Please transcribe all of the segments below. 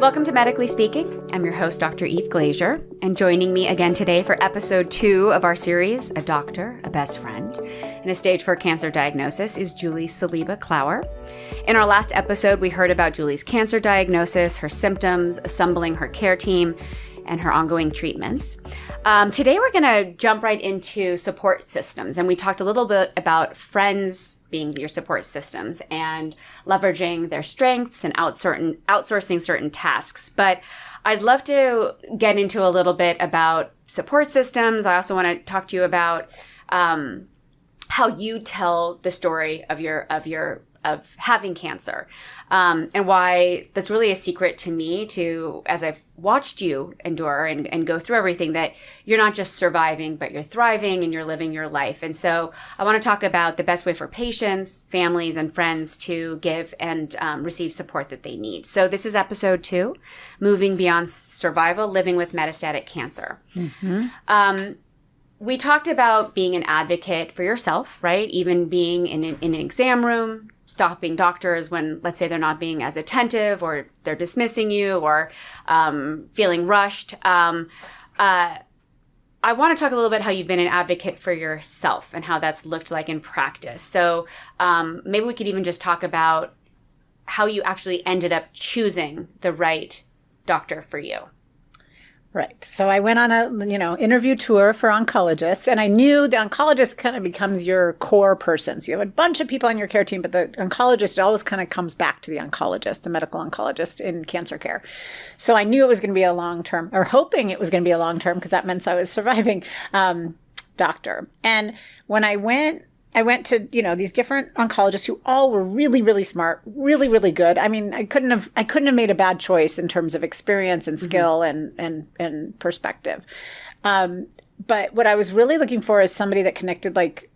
Welcome to Medically Speaking. I'm your host, Dr. Eve Glazier, and joining me again today for episode 2 of our series, A Doctor, a Best Friend, in a stage 4 cancer diagnosis is Julie Saliba Clauer. In our last episode, we heard about Julie's cancer diagnosis, her symptoms, assembling her care team, and her ongoing treatments. Today, we're going to jump right into support systems, and we talked a little bit about friends being your support systems and leveraging their strengths and outsourcing certain tasks. But I'd love to get into a little bit about support systems. I also want to talk to you about how you tell the story of having cancer, and why that's really a secret to me as I've watched you endure and go through everything, that you're not just surviving, but you're thriving and you're living your life. And so I want to talk about the best way for patients, families, and friends to give and receive support that they need. So this is episode 2, Moving Beyond Survival, Living with Metastatic Cancer. Mm-hmm. We talked about being an advocate for yourself, right? Even being in an exam room, stopping doctors when, let's say, they're not being as attentive or they're dismissing you or feeling rushed. I want to talk a little bit how you've been an advocate for yourself and how that's looked like in practice. So maybe we could even just talk about how you actually ended up choosing the right doctor for you. Right. So I went on a, interview tour for oncologists, and I knew the oncologist kind of becomes your core person. So you have a bunch of people on your care team, but the oncologist, it always kind of comes back to the oncologist, the medical oncologist in cancer care. So I knew it was going to be a long-term, or hoping it was going to be a long-term, because that meant I was surviving, doctor. And when I went to, these different oncologists who all were really, really smart, really, really good. I mean, I couldn't have made a bad choice in terms of experience and skill and perspective. But what I was really looking for is somebody that connected like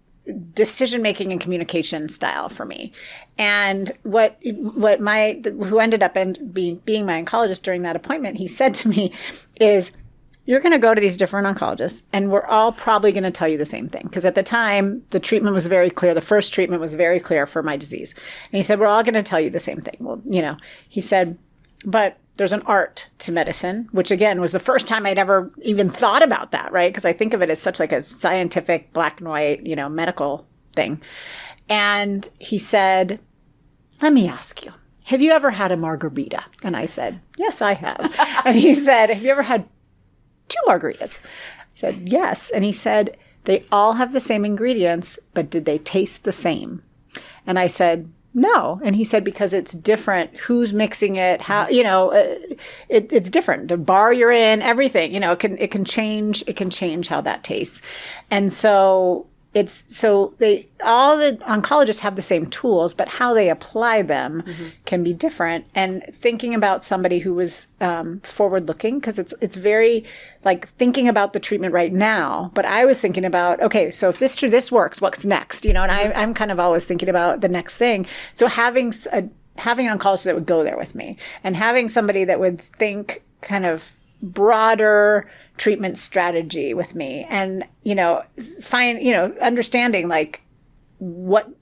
decision-making and communication style for me. And who ended up being my oncologist during that appointment, he said to me is, you're going to go to these different oncologists, and we're all probably going to tell you the same thing. Because at the time, the treatment was very clear. The first treatment was very clear for my disease. And he said, we're all going to tell you the same thing. Well, he said, but there's an art to medicine, which again was the first time I'd ever even thought about that, right? Because I think of it as such like a scientific, black and white, medical thing. And he said, let me ask you, have you ever had a margarita? And I said, yes, I have. And he said, have you ever had 2 margaritas? I said, yes. And he said, they all have the same ingredients, but did they taste the same? And I said, no. And he said, because it's different. Who's mixing it? How, it's different. The bar you're in, everything, it can change how that tastes. And so all the oncologists have the same tools, but how they apply them can be different. And thinking about somebody who was forward-looking, because it's very like thinking about the treatment right now. But I was thinking about, okay, so if this works, what's next? And I'm kind of always thinking about the next thing. So having an oncologist that would go there with me, and having somebody that would think kind of broader treatment strategy with me, and understanding like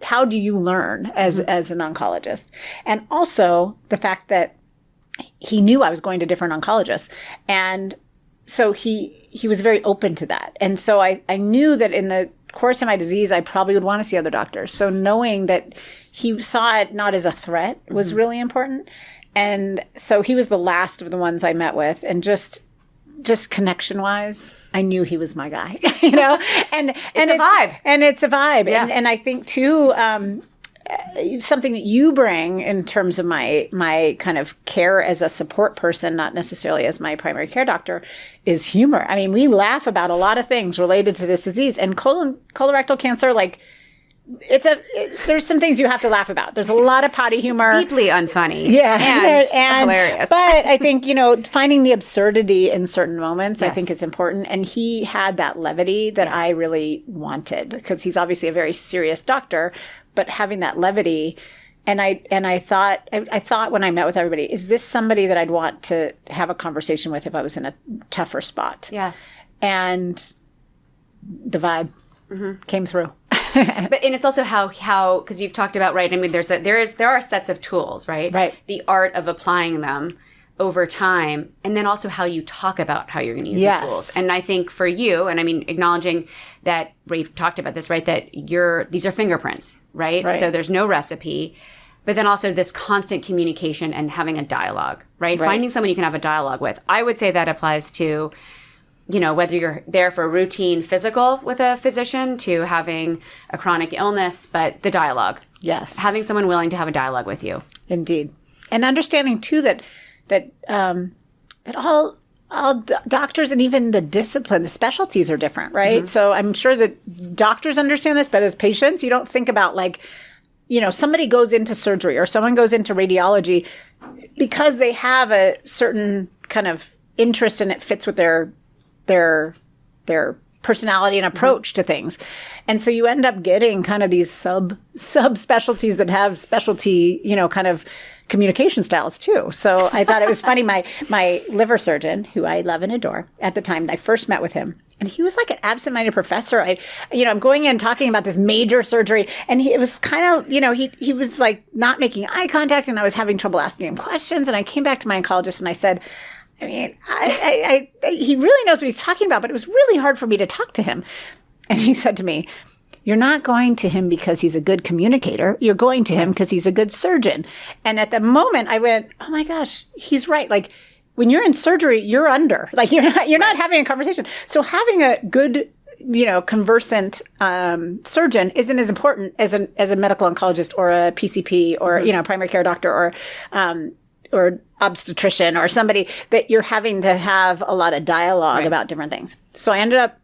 how do you learn as an oncologist, and also the fact that he knew I was going to different oncologists, and so he was very open to that. And so I knew that in the course of my disease I probably would want to see other doctors. So knowing that he saw it not as a threat was really important. And so he was the last of the ones I met with, and just connection wise, I knew he was my guy, and it's a vibe. And it's a vibe. Yeah. And I think too, something that you bring in terms of my kind of care as a support person, not necessarily as my primary care doctor, is humor. I mean, we laugh about a lot of things related to this disease, and colorectal cancer, like, there's some things you have to laugh about. There's a lot of potty humor. It's deeply unfunny. Yeah. And hilarious. But I think, finding the absurdity in certain moments, yes, I think it's important. And he had that levity that I really wanted, because he's obviously a very serious doctor, but having that levity. And I thought when I met with everybody, is this somebody that I'd want to have a conversation with if I was in a tougher spot? Yes. And the vibe came through. And it's also how because you've talked about, right? I mean, there are sets of tools, right? Right. The art of applying them over time, and then also how you talk about how you're going to use Yes. the tools. And I think for you, and I mean, acknowledging that we've talked about this, right, that these are fingerprints, right? So there's no recipe, but then also this constant communication and having a dialogue, right? Finding someone you can have a dialogue with. I would say that applies to, you know, whether you're there for a routine physical with a physician to having a chronic illness, but the dialogue. Yes. Having someone willing to have a dialogue with you. Indeed. And understanding too that all doctors and even the discipline, the specialties are different, right? So I'm sure that doctors understand this, but as patients, you don't think about like, you know, somebody goes into surgery or someone goes into radiology because they have a certain kind of interest and it fits with their personality and approach to things. And so you end up getting kind of these subspecialties that have specialty, you know, kind of communication styles too. So I thought it was funny. My liver surgeon, who I love and adore, at the time I first met with him, and he was like an absent-minded professor. I'm going in talking about this major surgery, and it was kind of, you know, he was like not making eye contact, and I was having trouble asking him questions. And I came back to my oncologist and I said, I mean, he really knows what he's talking about, but it was really hard for me to talk to him. And he said to me, "You're not going to him because he's a good communicator. You're going to him because he's a good surgeon." And at the moment I went, oh my gosh, he's right. Like when you're in surgery, you're under, like you're not having a conversation. So having a good, you know, conversant surgeon isn't as important as a medical oncologist or a PCP or, you know, primary care doctor or obstetrician or somebody that you're having to have a lot of dialogue about different things. So I ended up,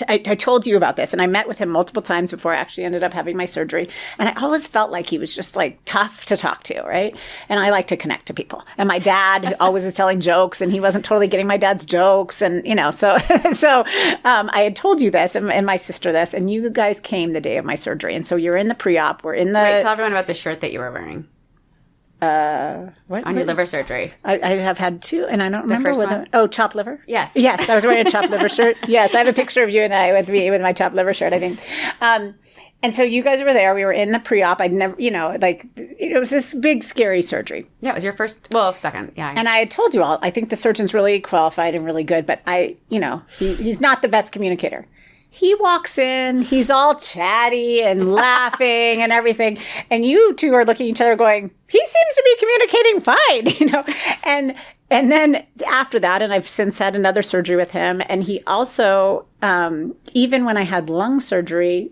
I told you about this, and I met with him multiple times before I actually ended up having my surgery. And I always felt like he was just like tough to talk to, right? And I like to connect to people. And my dad always is telling jokes, and he wasn't totally getting my dad's jokes. And, you know, so I had told you this and my sister this, and you guys came the day of my surgery. And so you're in the pre-op. We're in the... Wait, tell everyone about the shirt that you were wearing. What? On your liver surgery. I have had two, and I don't remember first whether. one? Oh, chopped liver? Yes. Yes, I was wearing a chopped liver shirt. Yes, I have a picture of you and I with me with my chopped liver shirt, I think. And so you guys were there. We were in the pre-op. I'd never, you know, like, it was this big, scary surgery. Yeah, it was your second. Yeah. And I had told you all, I think the surgeon's really qualified and really good, but he's not the best communicator. He walks in, he's all chatty and laughing and everything. And you two are looking at each other going, he seems to be communicating fine, you know. And then after that, and I've since had another surgery with him. And he also, even when I had lung surgery,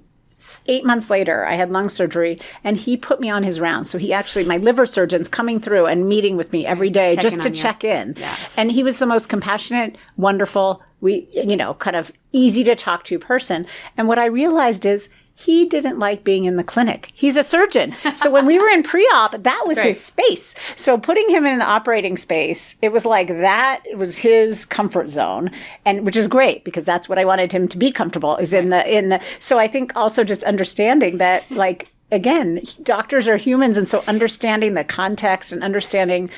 8 months later, I had lung surgery, and he put me on his rounds. So he actually, my liver surgeon's coming through and meeting with me every day just to check in. Yeah. And he was the most compassionate, wonderful, kind of easy to talk to person. And what I realized is he didn't like being in the clinic. He's a surgeon. So when we were in pre-op, that was his space. So putting him in the operating space, it was like that. It was his comfort zone, and which is great because that's what I wanted him to be comfortable is in the. So I think also just understanding that, like, again, doctors are humans. And so understanding the context and understanding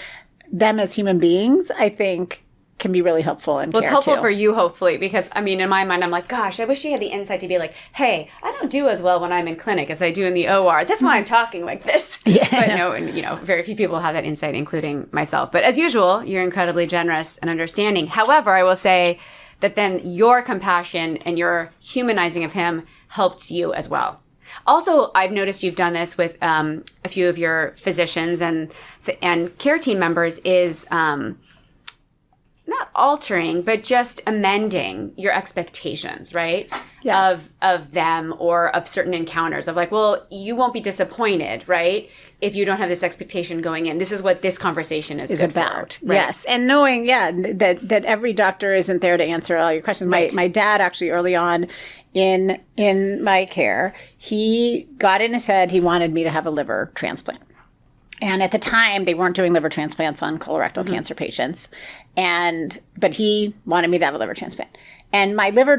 them as human beings, I think, can be really helpful in care, it's helpful too. for you, hopefully, because, I mean, in my mind, I'm like, gosh, I wish she had the insight to be like, hey, I don't do as well when I'm in clinic as I do in the OR. That's why I'm talking like this. Yeah. But no, and, very few people have that insight, including myself. But as usual, you're incredibly generous and understanding. However, I will say that then your compassion and your humanizing of him helped you as well. Also, I've noticed you've done this with a few of your physicians and care team members is not altering, but just amending your expectations, right? Yeah. Of them or of certain encounters of like, well, you won't be disappointed, right? If you don't have this expectation going in. This is what this conversation is about. For, right? Yes. And knowing, that every doctor isn't there to answer all your questions. Right. My dad actually early on in my care, he got in his head, he wanted me to have a liver transplant. And at the time, they weren't doing liver transplants on colorectal cancer patients. But he wanted me to have a liver transplant. And my liver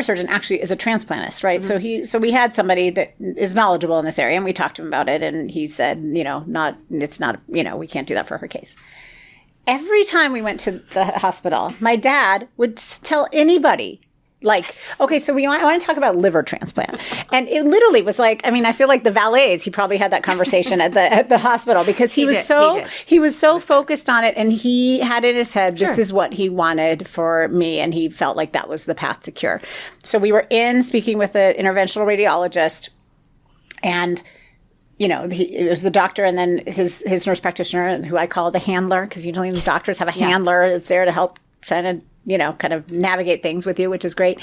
surgeon actually is a transplantist, right? Mm-hmm. So we had somebody that is knowledgeable in this area, and we talked to him about it. And he said, we can't do that for her case. Every time we went to the hospital, my dad would tell anybody, Like, okay, so I want to talk about liver transplant. And it literally was like, I mean, I feel like the valets, he probably had that conversation at the hospital because he was so focused on it, and he had in his head, this is what he wanted for me, and he felt like that was the path to cure. So we were speaking with an interventional radiologist, and it was the doctor and then his nurse practitioner, who I call the handler, because usually the doctors have a handler that's there to help trying to, kind of navigate things with you, which is great.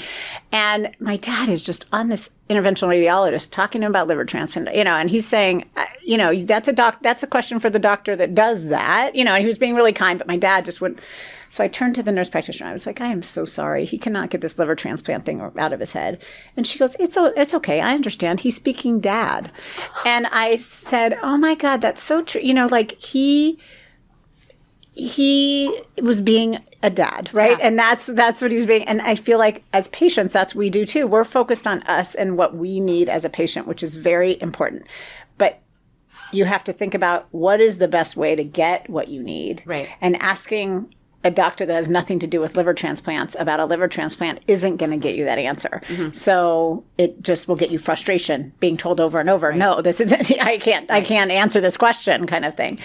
And my dad is just on this interventional radiologist talking to him about liver transplant, and he's saying, that's a question for the doctor that does that, and he was being really kind, but my dad just wouldn't. So I turned to the nurse practitioner. I was like, I am so sorry. He cannot get this liver transplant thing out of his head. And she goes, it's okay. I understand. He's speaking dad. And I said, oh my God, that's so true. Like he was being a dad, right? Yeah. And that's what he was being. And I feel like as patients, that's what we do too. We're focused on us and what we need as a patient, which is very important. But you have to think about what is the best way to get what you need. Right. And asking a doctor that has nothing to do with liver transplants about a liver transplant isn't going to get you that answer. Mm-hmm. So it just will get you frustration, being told over and over, no, this isn't, I can't answer this question kind of thing.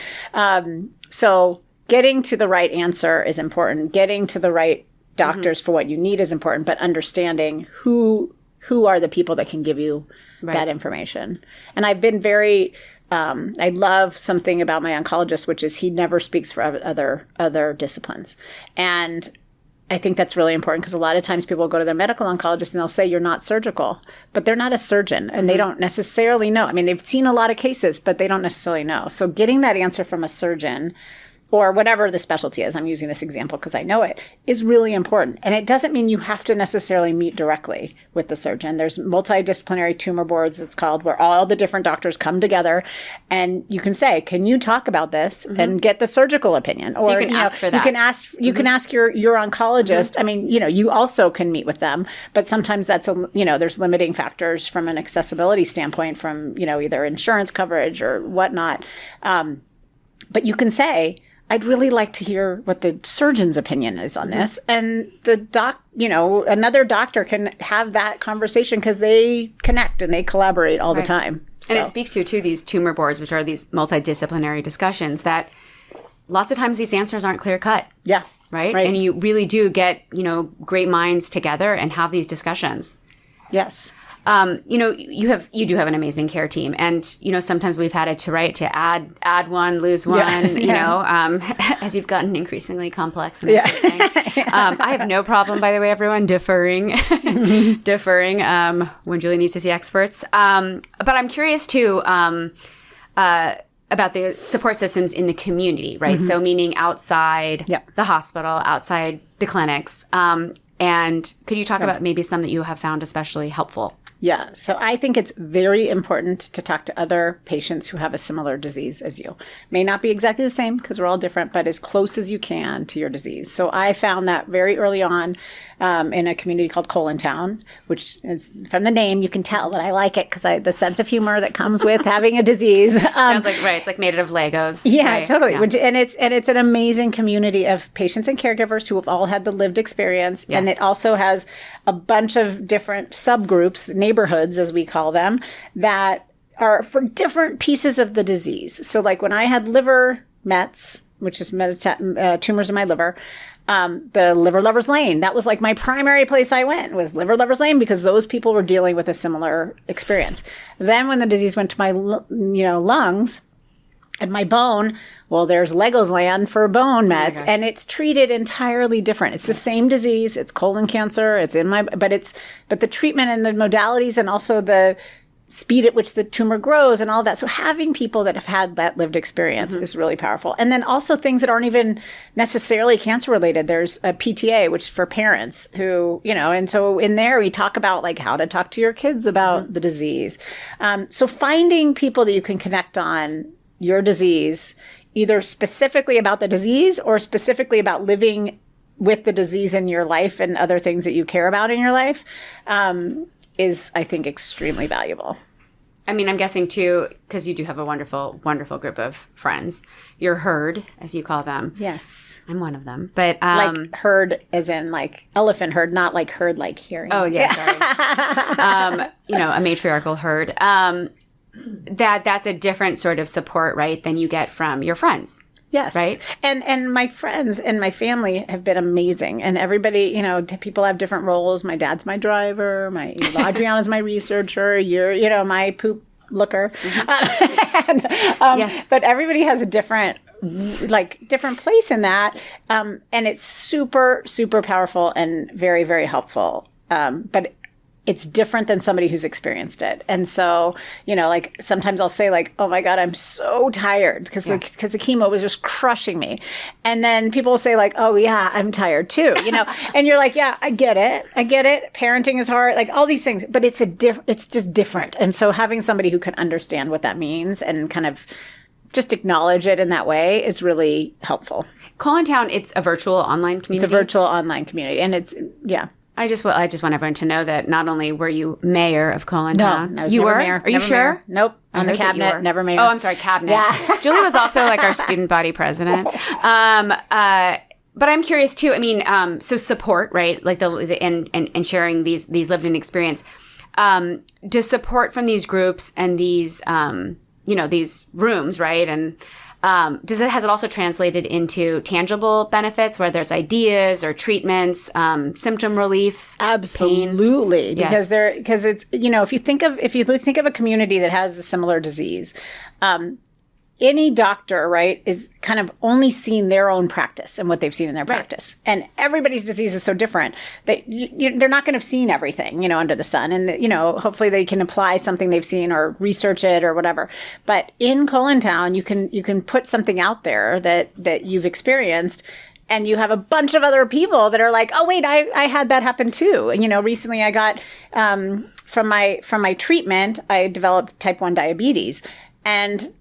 So getting to the right answer is important. Getting to the right doctors for what you need is important, but understanding who are the people that can give you that information. And I've been very, I love something about my oncologist, which is he never speaks for other disciplines. And I think that's really important because a lot of times people go to their medical oncologist and they'll say, you're not surgical, but they're not a surgeon and they don't necessarily know. I mean, they've seen a lot of cases, but they don't necessarily know. So getting that answer from a surgeon or whatever the specialty is, I'm using this example because I know it, is really important. And it doesn't mean you have to necessarily meet directly with the surgeon. There's multidisciplinary tumor boards, it's called, where all the different doctors come together and you can say, can you talk about this and get the surgical opinion? Or so you can ask for that. You can ask your oncologist. I mean, you also can meet with them, but sometimes that's there's limiting factors from an accessibility standpoint from, either insurance coverage or whatnot. But you can say, I'd really like to hear what the surgeon's opinion is on this. And the another doctor can have that conversation because they connect and they collaborate all the time. So. And it speaks to these tumor boards, which are these multidisciplinary discussions that lots of times these answers aren't clear cut. Yeah. Right? And you really do get, great minds together and have these discussions. Yes. You do have an amazing care team, and sometimes we've had it to add one, lose one. As you've gotten increasingly complex and interesting. I have no problem, by the way, everyone deferring when Julie needs to see experts. But I'm curious too about the support systems in the community, right? Mm-hmm. So meaning outside the hospital, outside the clinics. And could you talk about maybe some that you have found especially helpful? Yeah. So I think it's very important to talk to other patients who have a similar disease as you. May not be exactly the same because we're all different, but as close as you can to your disease. So I found that very early on in a community called Colontown, which is from the name, you can tell that I like it because the sense of humor that comes with having a disease. Sounds like, right. It's like made of Legos. Yeah, right? Totally. Yeah. And it's an amazing community of patients and caregivers who have all had the lived experience. Yes. And it also has a bunch of different subgroups, neighborhoods, as we call them, that are for different pieces of the disease. So like when I had liver mets, which is tumors in my liver, the Liver Lovers Lane, that was like my primary place I went was Liver Lovers Lane because those people were dealing with a similar experience. Then when the disease went to my, lungs and my bone, well, there's Legos Land for bone meds, and it's treated entirely different. It's the same disease. It's colon cancer. It's but the treatment and the modalities and also the speed at which the tumor grows and all that. So having people that have had that lived experience is really powerful. And then also things that aren't even necessarily cancer related. There's a PTA, which is for parents who, and so in there we talk about like how to talk to your kids about the disease. So finding people that you can connect on your disease, either specifically about the disease or specifically about living with the disease in your life and other things that you care about in your life, is, I think, extremely valuable. I mean, I'm guessing too, because you do have a wonderful, wonderful group of friends. Your herd, as you call them. Yes. I'm one of them. But like herd as in like elephant herd, not like herd like hearing. Oh, yeah, sorry. A matriarchal herd. That's a different sort of support, right, than you get from your friends. Yes. Right. And my friends and my family have been amazing. And everybody, people have different roles. My dad's my driver. Adriana's my researcher. You're, my poop looker. Mm-hmm. Yes. But everybody has a different place in that. And it's super, super powerful and very, very helpful. But it's different than somebody who's experienced it. And so, sometimes I'll say oh my God, I'm so tired because the chemo was just crushing me. And then people will say oh yeah, I'm tired too, and you're like, yeah, I get it. Parenting is hard, all these things, but it's just different. And so having somebody who can understand what that means and kind of just acknowledge it in that way is really helpful. Colontown, it's a virtual online community? It's a virtual online community. And it's, yeah. I just want everyone to know that not only were you mayor of Colontown. No, you were mayor. Are you sure? Mayor. Nope. On the cabinet, never mayor. Oh, I'm sorry, cabinet. Yeah. Julie was also our student body president. But I'm curious too. I mean, so support, right? And sharing these lived-in experience. Does support from these groups and these these rooms, right? And has it also translated into tangible benefits, whether it's ideas or treatments, symptom relief? Absolutely, pain? Because it's if you think of a community that has a similar disease, any doctor, right, is kind of only seen their own practice and what they've seen in their practice. And everybody's disease is so different that they're not going to have seen everything, under the sun. And, hopefully they can apply something they've seen or research it or whatever. But in Colontown, you can put something out there that you've experienced. And you have a bunch of other people that are like, oh, wait, I had that happen too. And, recently I got, from my treatment, I developed type 1 diabetes. And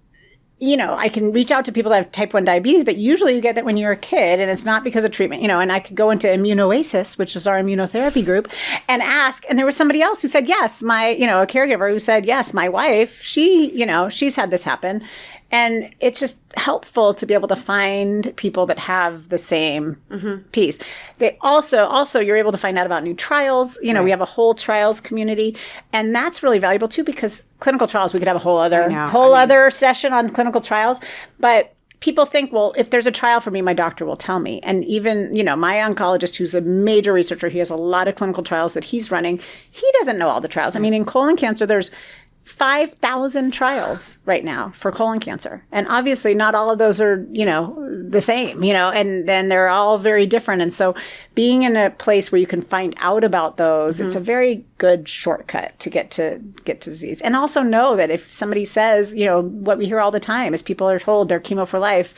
I can reach out to people that have type 1 diabetes, but usually you get that when you're a kid and it's not because of treatment, and I could go into Immunoasis, which is our immunotherapy group, and ask. And there was somebody else who said, yes, a caregiver who said, yes, my wife, she's had this happen. And it's just helpful to be able to find people that have the same piece. They also you're able to find out about new trials. Right. We have a whole trials community, and that's really valuable too, because clinical trials, we could have a whole other session on clinical trials. But people think, well, if there's a trial for me, my doctor will tell me. And even, my oncologist, who's a major researcher, he has a lot of clinical trials that he's running. He doesn't know all the trials. I mean, in colon cancer, there's 5,000 trials right now for colon cancer. And obviously not all of those are, the same, and then they're all very different. And so being in a place where you can find out about those, it's a very good shortcut to get to disease. And also know that if somebody says, what we hear all the time is people are told they're chemo for life,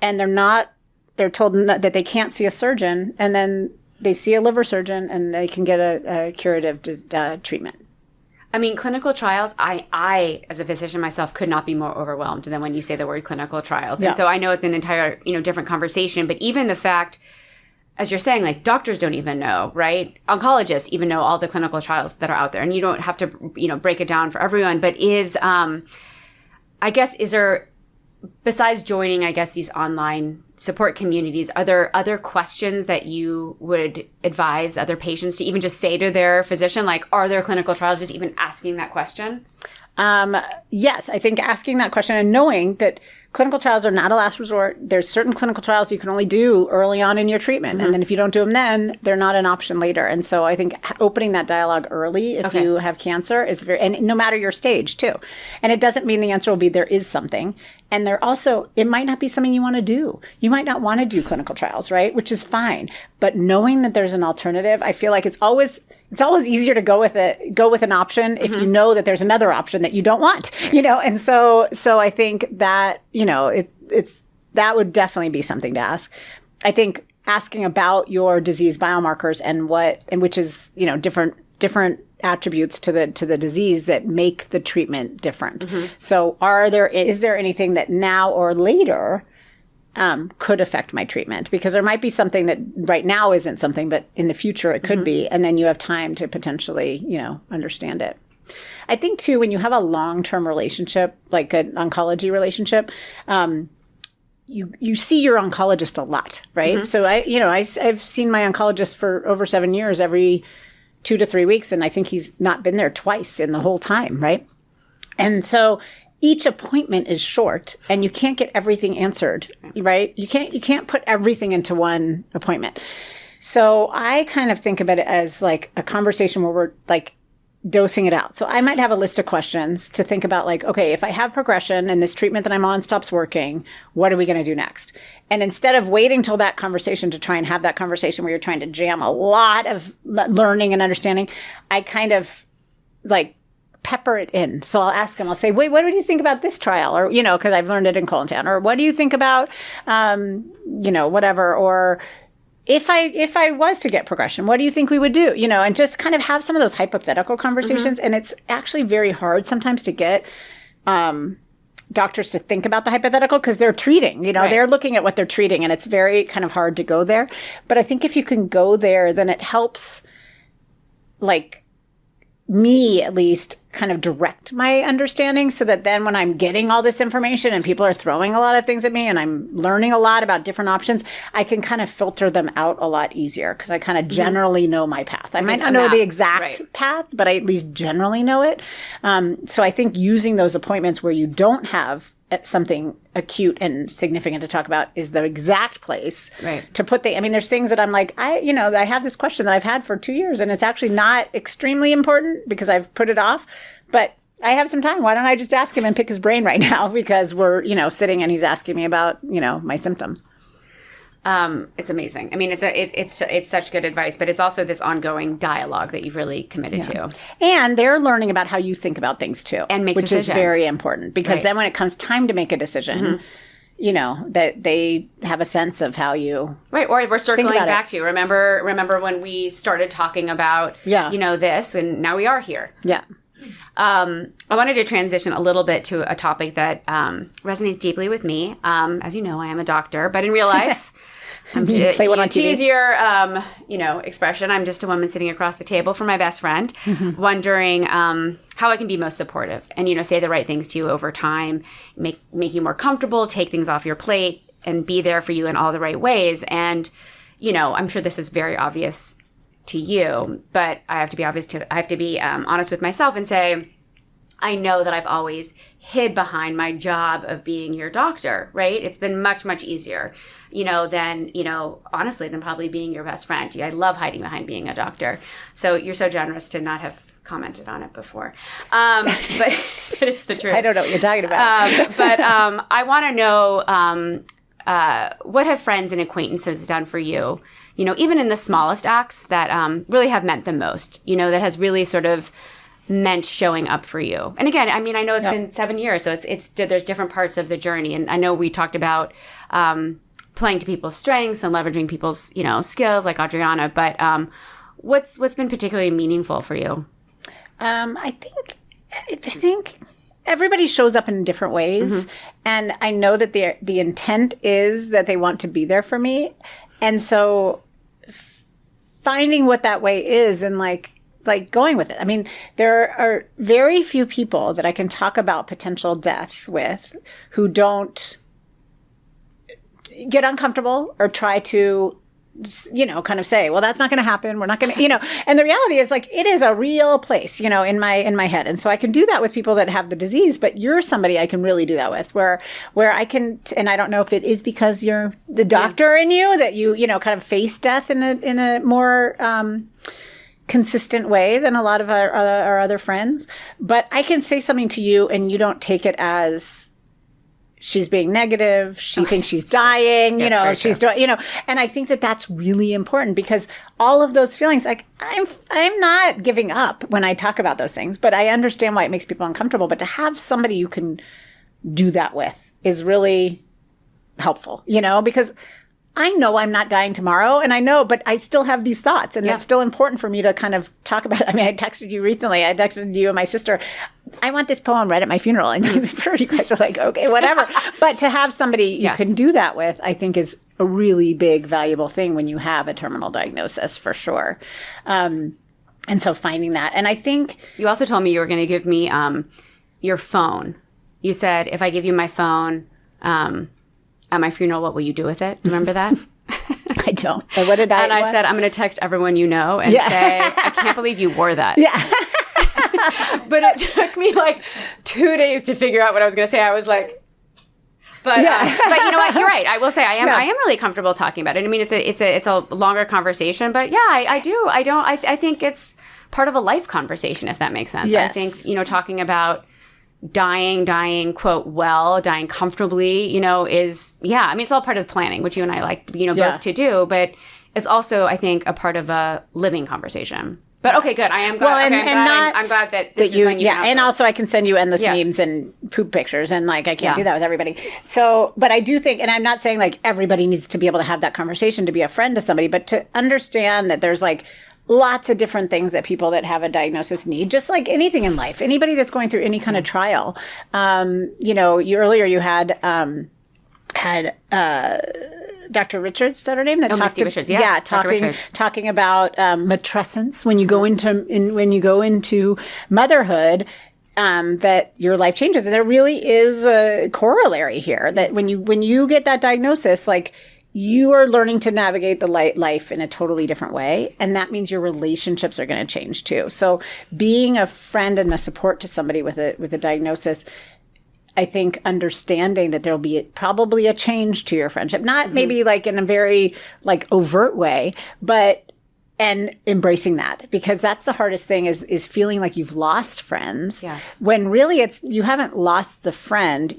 and they're told that they can't see a surgeon, and then they see a liver surgeon and they can get a curative treatment. I mean, clinical trials, I, as a physician myself, could not be more overwhelmed than when you say the word clinical trials. Yeah. And so I know it's an entire, different conversation, but even the fact, as you're saying, doctors don't even know, right? Oncologists even know all the clinical trials that are out there, and you don't have to, break it down for everyone. But is there, besides joining, these online support communities, are there other questions that you would advise other patients to even just say to their physician, are there clinical trials, just even asking that question? Yes, I think asking that question and knowing that clinical trials are not a last resort. There's certain clinical trials you can only do early on in your treatment. And then if you don't do them then, they're not an option later. And so I think opening that dialogue early if you have cancer is and no matter your stage too. And it doesn't mean the answer will be there is something. And it might not be something you want to do. You might not want to do clinical trials, right? Which is fine. But knowing that there's an alternative, I feel like it's always easier to go with an option if you know that there's another option that you don't want, And so I think that, that would definitely be something to ask. I think asking about your disease biomarkers and which is, different attributes to the disease that make the treatment different. So is there anything that now or later could affect my treatment? Because there might be something that right now isn't something, but in the future it could be. And then you have time to potentially, understand it. I think too, when you have a long-term relationship, like an oncology relationship, you see your oncologist a lot, right? Mm-hmm. So I've seen my oncologist for over 7 years, every 2 to 3 weeks, and I think he's not been there twice in the whole time, right? And so each appointment is short, and you can't get everything answered, right? You can't put everything into one appointment. So I kind of think about it as like a conversation where we're like dosing it out. So I might have a list of questions to think about, like, okay, if I have progression and this treatment that I'm on stops working, what are we going to do next? And instead of waiting till that conversation to try and have that conversation where you're trying to jam a lot of learning and understanding, I kind of like pepper it in. So I'll ask him, I'll say, wait, what do you think about this trial? Or, because I've learned it in Colontown. Or what do you think about, whatever, or if I was to get progression, what do you think we would do? And just kind of have some of those hypothetical conversations. Mm-hmm. And it's actually very hard sometimes to get doctors to think about the hypothetical because they're treating, right. They're looking at what they're treating, and it's very kind of hard to go there. But I think if you can go there, then it helps, like, me at least kind of direct my understanding, so that then when I'm getting all this information and people are throwing a lot of things at me and I'm learning a lot about different options, I can kind of filter them out a lot easier because I kind of generally know my path. I might not know the exact path, but I at least generally know it. So I think using those appointments where you don't have something acute and significant to talk about is the exact place to put there's things that I'm like, I have this question that I've had for 2 years and it's actually not extremely important because I've put it off, but I have some time. Why don't I just ask him and pick his brain right now? Because we're, sitting and he's asking me about, my symptoms. It's amazing. It's such good advice, but it's also this ongoing dialogue that you've really committed to. And they're learning about how you think about things too, and make decisions, which is very important because right. then when it comes time to make a decision, that they have a sense of how you right. Or we're circling back to remember when we started talking about this, and now we are here. Yeah. I wanted to transition a little bit to a topic that resonates deeply with me. As you know, I am a doctor, but in real life, to use your expression, I'm just a woman sitting across the table from my best friend, wondering how I can be most supportive and say the right things to you over time, make you more comfortable, take things off your plate, and be there for you in all the right ways. And I'm sure this is very obvious to you, but I have to be honest with myself and say, I know that I've always hid behind my job of being your doctor, right? It's been much, much easier, than probably being your best friend. I love hiding behind being a doctor. So you're so generous to not have commented on it before. But it's the truth. I don't know what you're talking about. But I want to know, what have friends and acquaintances done for you? Even in the smallest acts that really have meant the most, that has really sort of meant showing up for you. And again, I know it's been 7 years, so there's different parts of the journey. And I know we talked about playing to people's strengths and leveraging people's, skills like Adriana, but what's been particularly meaningful for you? I think everybody shows up in different ways. Mm-hmm. And I know that the intent is that they want to be there for me. And so finding what that way is and like going with it. There are very few people that I can talk about potential death with who don't get uncomfortable or try to, kind of say, well, that's not going to happen. We're not going to, and the reality is like, it is a real place, in my head. And so I can do that with people that have the disease, but you're somebody I can really do that with where I can, and I don't know if it is because you're the doctor in you that you, kind of face death in a more, consistent way than a lot of our other friends. But I can say something to you and you don't take it as she's being negative. She thinks she's dying, she's doing, and I think that that's really important because all of those feelings, like I'm not giving up when I talk about those things, but I understand why it makes people uncomfortable. But to have somebody you can do that with is really helpful, because I know I'm not dying tomorrow, and I know, but I still have these thoughts, and it's still important for me to kind of talk about it. I texted you recently. I texted you and my sister, I want this poem read at my funeral, and you guys were like, okay, whatever. But to have somebody you can do that with, I think is a really big, valuable thing when you have a terminal diagnosis, for sure. And so finding that. And I think... You also told me you were going to give me your phone. You said, if I give you my phone at my funeral, what will you do with it? Remember that? I don't. But what did I... And I said, I'm going to text everyone you know and say, I can't believe you wore that. Yeah. But it took me like 2 days to figure out what I was going to say. I was like... But you know what? You're right. I will say I am really comfortable talking about it. I mean, it's a longer conversation, but yeah, I do. I think it's part of a life conversation, if that makes sense. Yes. I think, you know, talking about dying, quote, well, dying comfortably, you know, is, I mean, it's all part of planning, which you and I like, you know, both to do, but it's also, I think, a part of a living conversation. But okay, good. I am glad. Well, I'm glad that this is something you can and also I can send you endless memes and poop pictures, and like I can't do that with everybody. So, but I do think, and I'm not saying like everybody needs to be able to have that conversation to be a friend to somebody, but to understand that there's like lots of different things that people that have a diagnosis need, just like anything in life. Anybody that's going through any kind of trial. You know, earlier you had Dr. Richards, is that her name? That Misty Richards, yes. Talking about matrescence when you go into motherhood, that your life changes, and there really is a corollary here that when you get that diagnosis, like you are learning to navigate the life in a totally different way, and that means your relationships are going to change too. So, being a friend and a support to somebody with a diagnosis. I think understanding that there'll be probably a change to your friendship, not maybe like in a very like overt way, but, and embracing that, because that's the hardest thing is feeling like you've lost friends. Yes. When really you haven't lost the friend,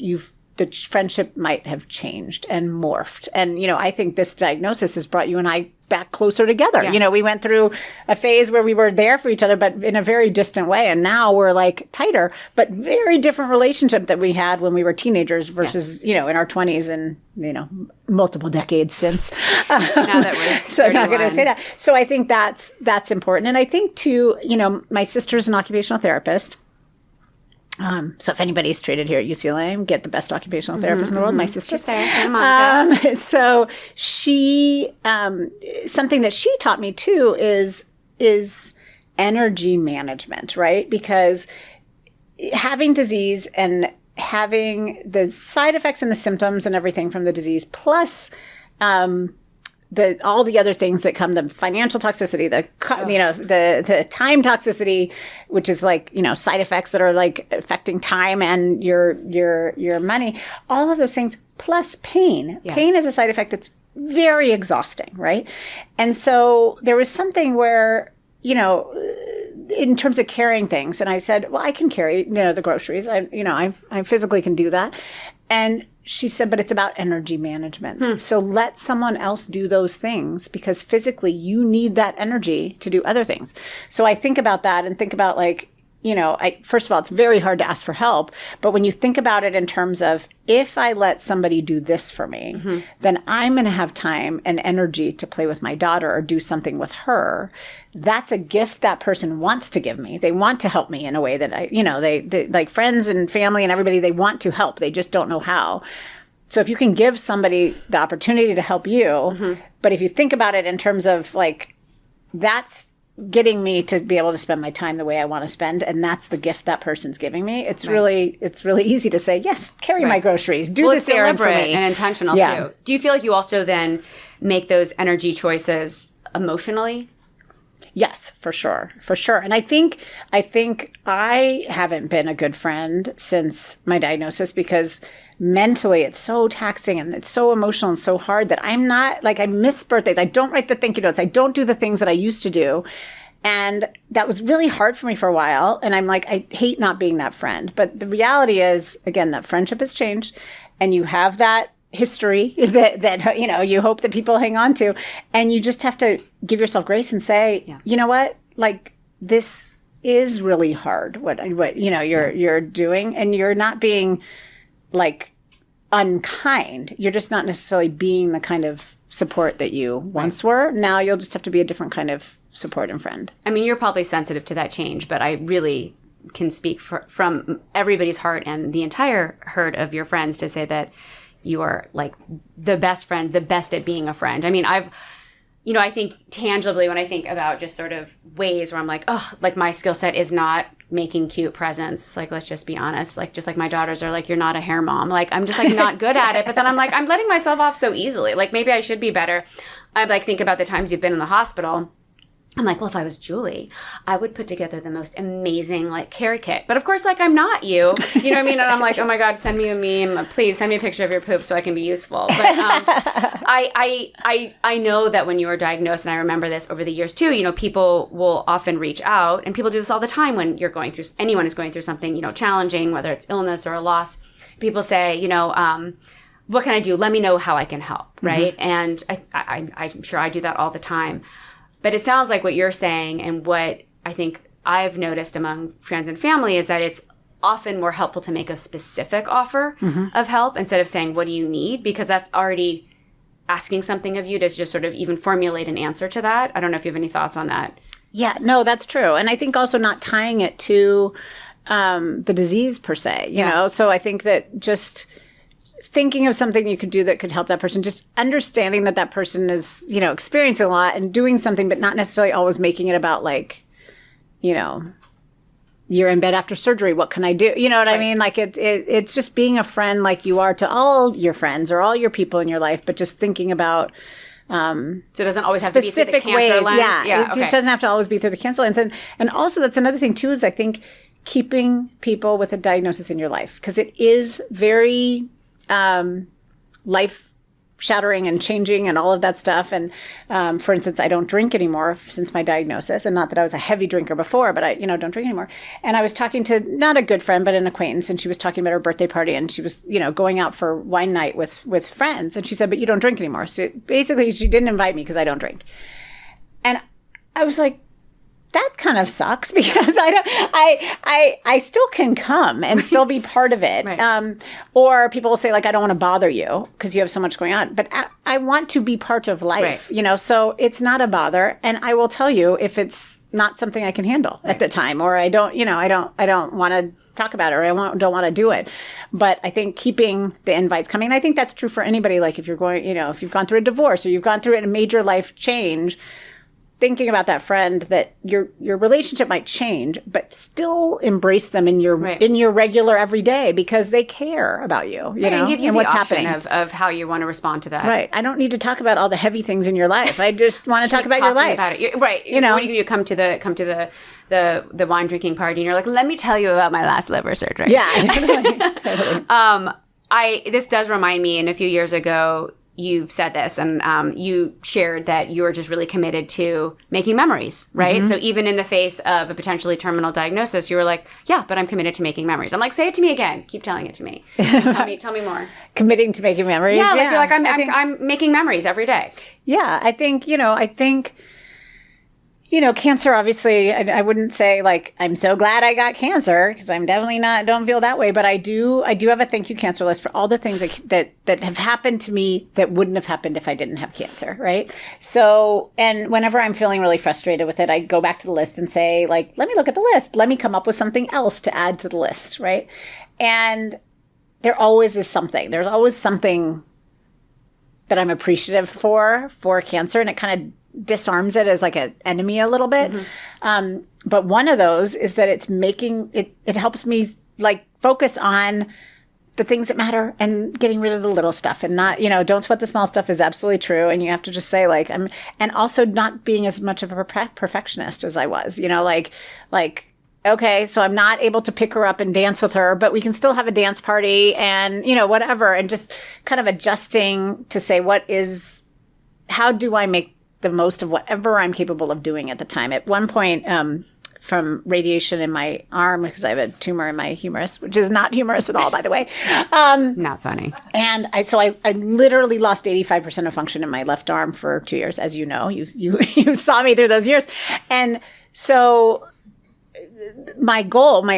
the friendship might have changed and morphed. And, you know, I think this diagnosis has brought you and I back closer together. Yes. You know, we went through a phase where we were there for each other, but in a very distant way. And now we're like tighter, but very different relationship that we had when we were teenagers versus, you know, in our 20s and, you know, multiple decades since. Now that we're so I'm not going to say that. So I think that's important. And I think too, you know, my sister's an occupational therapist. So if anybody's treated here at UCLA, get the best occupational therapist in the world. My sister's just there, Santa Monica. So she, something that she taught me too is energy management, right? Because having disease and having the side effects and the symptoms and everything from the disease, plus, all the other things that come, the financial toxicity, the time toxicity, which is like, you know, side effects that are like affecting time and your money, all of those things, plus pain. Yes. Pain is a side effect that's very exhausting, right? And so there was something where, you know, in terms of carrying things, and I said, well, I can carry, you know, the groceries. I physically can do that. And she said, but it's about energy management. So let someone else do those things, because physically you need that energy to do other things. So I think about that and think about like, you know, first of all, it's very hard to ask for help. But when you think about it in terms of, if I let somebody do this for me, then I'm going to have time and energy to play with my daughter or do something with her. That's a gift that person wants to give me. They want to help me in a way that they like friends and family and everybody, they want to help. They just don't know how. So if you can give somebody the opportunity to help you, but if you think about it in terms of like, that's getting me to be able to spend my time the way I want to spend, and that's the gift that person's giving me. It's really easy to say, yes, carry my groceries, do this errand for me. And intentional too. Do you feel like you also then make those energy choices emotionally? Yes, for sure. And I think I haven't been a good friend since my diagnosis, because mentally it's so taxing and it's so emotional and so hard that I'm not, like, I miss birthdays. I don't write the thank you notes. I don't do the things that I used to do. And that was really hard for me for a while. And I'm like, I hate not being that friend. But the reality is, again, that friendship has changed, and you have that history that you know, you hope that people hang on to, and you just have to give yourself grace and say, you know what, like, this is really hard, what you know you're doing, and you're not being like unkind. You're just not necessarily being the kind of support that you once were. Now you'll just have to be a different kind of support and friend. I mean, you're probably sensitive to that change, but I really can speak from everybody's heart and the entire herd of your friends to say that you are like the best friend, the best at being a friend. I mean, I think tangibly when I think about just sort of ways where I'm like, oh, like my skill set is not making cute presents. Like, let's just be honest. Like, just like my daughters are like, you're not a hair mom. Like, I'm just like not good at it. But then I'm like, I'm letting myself off so easily. Like, maybe I should be better. I like think about the times you've been in the hospital. I'm like, well, if I was Julie, I would put together the most amazing like care kit. But of course, like I'm not you. You know what I mean? And I'm like, oh my God, send me a meme. Please send me a picture of your poop so I can be useful. But I know that when you were diagnosed, and I remember this over the years too, people will often reach out, and people do this all the time when you're going through, anyone is going through something, challenging, whether it's illness or a loss. People say, what can I do? Let me know how I can help. Right. And I'm sure I do that all the time. But it sounds like what you're saying, and what I think I've noticed among friends and family, is that it's often more helpful to make a specific offer of help instead of saying, what do you need? Because that's already asking something of you to just sort of even formulate an answer to that. I don't know if you have any thoughts on that. Yeah, no, that's true. And I think also not tying it to the disease per se, you know? So I think that just thinking of something you could do that could help that person, just understanding that person is, experiencing a lot and doing something, but not necessarily always making it about like, you're in bed after surgery. What can I do? You know what I mean? Like it's just being a friend like you are to all your friends or all your people in your life, but just thinking about, so it doesn't always have to be through the cancer ways. lens. Yeah. It doesn't have to always be through the cancer lens. And also that's another thing too, is I think keeping people with a diagnosis in your life, because it is very, life shattering and changing and all of that stuff. And, for instance, I don't drink anymore since my diagnosis, and not that I was a heavy drinker before, but I, don't drink anymore. And I was talking to not a good friend, but an acquaintance, and she was talking about her birthday party, and she was, going out for wine night with friends. And she said, but you don't drink anymore. So basically she didn't invite me because I don't drink. And I was like, that kind of sucks, because I still can come and still be part of it. Right. Or people will say like, I don't want to bother you because you have so much going on, but I want to be part of life, right. So it's not a bother. And I will tell you if it's not something I can handle at the time, or I don't want to talk about it, or I don't want to do it. But I think keeping the invites coming, and I think that's true for anybody. Like if you're going, if you've gone through a divorce or you've gone through a major life change, thinking about that friend, that your relationship might change, but still embrace them in your regular everyday, because they care about you, you know, and give you and the what's option happening of how you want to respond to that. Right. I don't need to talk about all the heavy things in your life. I just want to talk about your life. About it. Right. What do you come to the wine drinking party, and you're like, let me tell you about my last liver surgery. Yeah. Totally. This does remind me, and a few years ago, you've said this, and you shared that you were just really committed to making memories, right? Mm-hmm. So even in the face of a potentially terminal diagnosis, you were like, yeah, but I'm committed to making memories. I'm like, say it to me again. Keep telling it to me. Tell me more. Committing to making memories? Yeah, like you're like, I'm making memories every day. Yeah, I think, cancer, obviously, I wouldn't say like, I'm so glad I got cancer, because I'm definitely don't feel that way. But I do have a thank you cancer list for all the things that have happened to me that wouldn't have happened if I didn't have cancer. Right. So, and whenever I'm feeling really frustrated with it, I go back to the list and say like, let me look at the list. Let me come up with something else to add to the list. Right. And there always is something. There's always something that I'm appreciative for cancer. And it kind of disarms it as like an enemy a little bit. Mm-hmm. But one of those is that it's making it helps me like focus on the things that matter and getting rid of the little stuff, and not, don't sweat the small stuff is absolutely true. And you have to just say like, and also not being as much of a perfectionist as I was, like, okay, so I'm not able to pick her up and dance with her, but we can still have a dance party and, whatever. And just kind of adjusting to say, how do I make the most of whatever I'm capable of doing at the time. At one point, from radiation in my arm, because I have a tumor in my humerus, which is not humorous at all, by the way. Not funny. And I literally lost 85% of function in my left arm for 2 years, as you know. You saw me through those years. And so my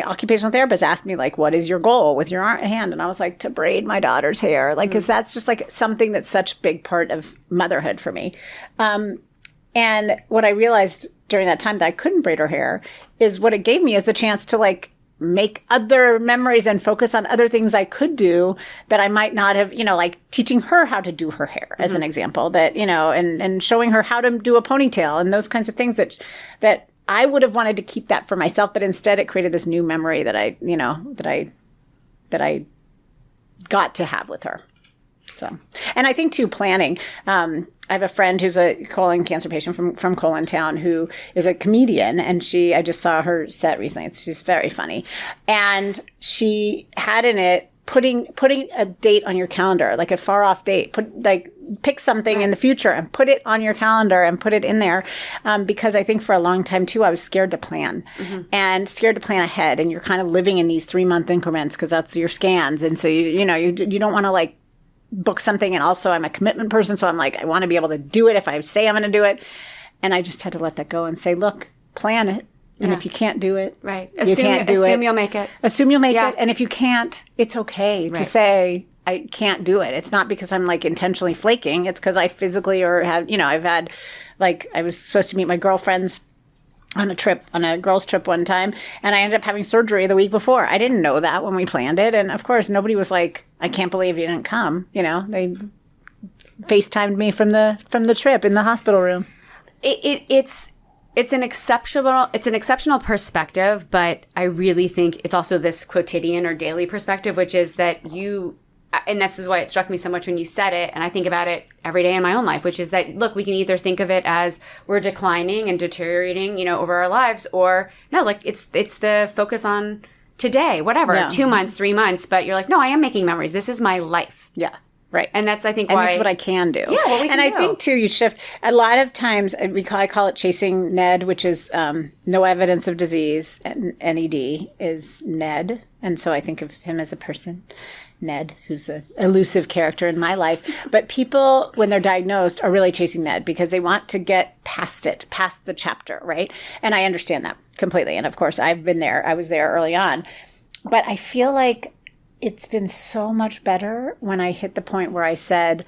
occupational therapist asked me, like, what is your goal with your hand? And I was like, to braid my daughter's hair. Like, because that's just like something that's such a big part of motherhood for me. And what I realized during that time that I couldn't braid her hair is what it gave me is the chance to like make other memories and focus on other things I could do that I might not have, like teaching her how to do her hair as an example, that, and showing her how to do a ponytail and those kinds of things that I would have wanted to keep that for myself, but instead it created this new memory that I got to have with her. So, and I think too, planning, I have a friend who's a colon cancer patient from Colontown who is a comedian, and I just saw her set recently. She's very funny. And she had in it putting a date on your calendar, like a far off date, pick something in the future and put it on your calendar and put it in there. Because I think for a long time too, I was scared to plan and scared to plan ahead. And you're kind of living in these 3-month increments because that's your scans. And so you don't want to book something. And also I'm a commitment person. So I'm I want to be able to do it if I say I'm going to do it. And I just had to let that go and say, look, plan it. And if you can't do it, assume you'll make it. Assume you'll make it. And if you can't, it's okay to say, I can't do it. It's not because I'm intentionally flaking. It's because I physically I've had, I was supposed to meet my girlfriends on a girls' trip one time, and I ended up having surgery the week before. I didn't know that when we planned it. And of course, nobody was like, I can't believe you didn't come. They FaceTimed me from the trip in the hospital room. It's an exceptional perspective, but I really think it's also this quotidian or daily perspective, which is that and this is why it struck me so much when you said it, and I think about it every day in my own life, which is that, look, we can either think of it as we're declining and deteriorating, over our lives, or no, it's the focus on today, whatever, 2 months, 3 months, but you're no, I am making memories. This is my life. Yeah. Right. And that's, I think, why. And this is what I can do. Yeah, what we can do. And I think, too, you shift. A lot of times, I call it chasing NED, which is no evidence of disease. And NED is Ned. And so I think of him as a person, Ned, who's an elusive character in my life. But people, when they're diagnosed, are really chasing NED because they want to get past the chapter, right? And I understand that completely. And, of course, I've been there. I was there early on. But I feel like it's been so much better when I hit the point where I said,